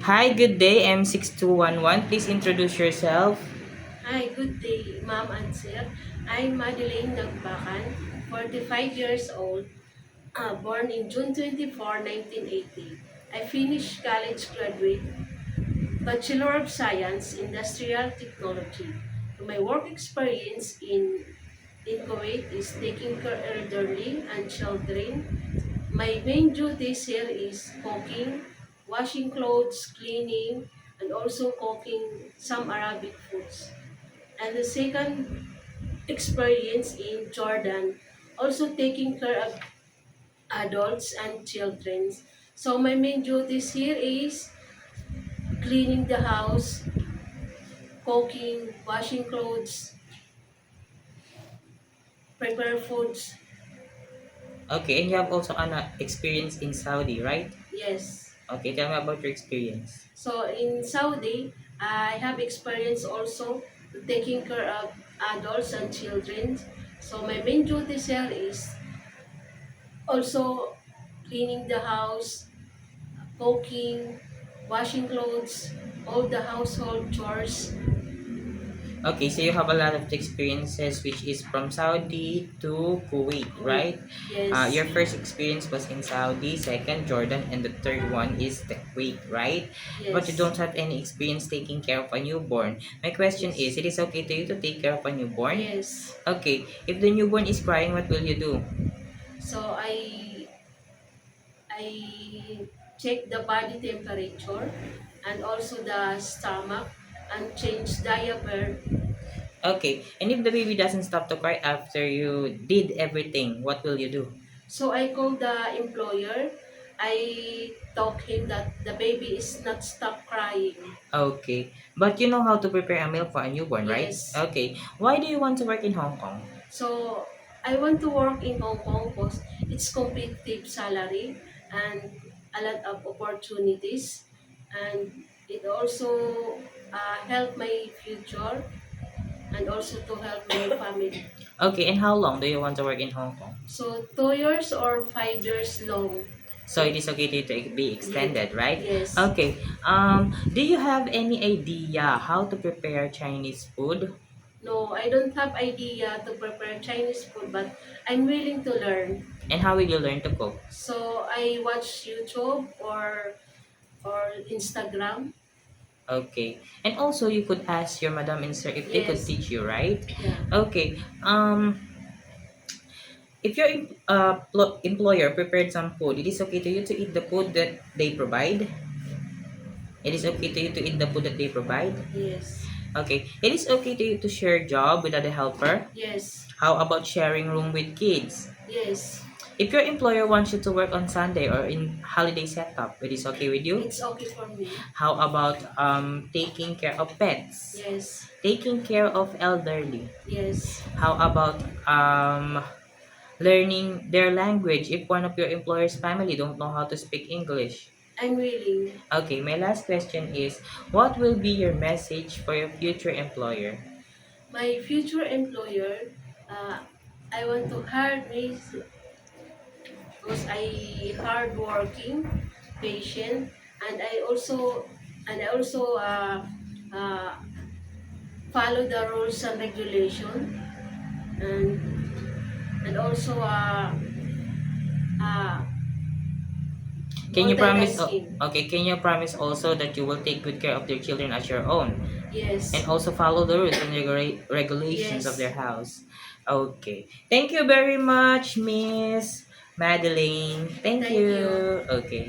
Hi, good day, M6211. Please introduce yourself. Hi, good day, ma'am and sir. I'm Madeline Nagbakan, 45 years old, born in June 24, 1980. I finished college graduate, Bachelor of Science, Industrial Technology. My work experience in Kuwait is taking care of elderly and children. My main duties here is cooking, washing clothes, cleaning, and also cooking some Arabic foods. And the second experience in Jordan, also taking care of adults and children. So my main duties here is cleaning the house, cooking, washing clothes, prepare foods. Okay, and you have also an experience in Saudi, right? Yes. Okay, tell me about your experience. So in Saudi, I have experience also taking care of adults and children. So my main duties here is also cleaning the house, cooking, washing clothes, all the household chores. Okay, so you have a lot of experiences which is from Saudi to Kuwait, Kuwait. right? Your Yes, first experience was in Saudi, second Jordan, and the third one is the Kuwait, right? But you yes, don't have any experience taking care of a newborn. My question is, yes, it is okay to you to take care of a newborn? yes. Okay, if the newborn is crying, what will you do? So I check the body temperature and also the stomach and change diaper. Okay, and if the baby doesn't stop to cry after you did everything, what will you do? So I call the employer. I talk him that the baby is not stop crying. Okay, but you know how to prepare a meal for a newborn, right? Yes. Okay, why do you want to work in Hong Kong? So I want to work in Hong Kong because it's competitive salary and a lot of opportunities, and it also help my future and also to help my family. Okay, and how long do you want to work in Hong Kong? So 2 years or 5 years long. So it is okay to be Yes. extended, right? Yes. Okay, do you have any idea how to prepare Chinese food? No, I don't have idea to prepare Chinese food, but I'm willing to learn. And how will you learn to cook? So I watch YouTube or Instagram. Okay, and also you could ask your madam and sir if they could Yes. teach you, right? Yeah. Okay, if your employer prepared some food, it is okay to you to eat the food that they provide. It is okay to you to eat the food that they provide. Yes. Okay, it is okay to you to share job without a helper. Yes. How about sharing room with kids? Yes. If your employer wants you to work on Sunday or in holiday setup, it is okay with you. It's okay for me. How about taking care of pets, Yes. taking care of elderly? Yes. How about learning their language if one of your employer's family don't know how to speak English? I'm willing. Okay, my last question is, what will be your message for your future employer? My future employer, I want to hire me because I hardworking, patient, and I also uh, follow the rules and regulation, and and also uh, Can you promise? multitasking. Okay, can you promise also that you will take good care of their children as your own, and Yes. also follow the rules and regulations of Yes. their house? Okay. Thank you very much, Miss Madeline. Thank Thank you. you. Okay.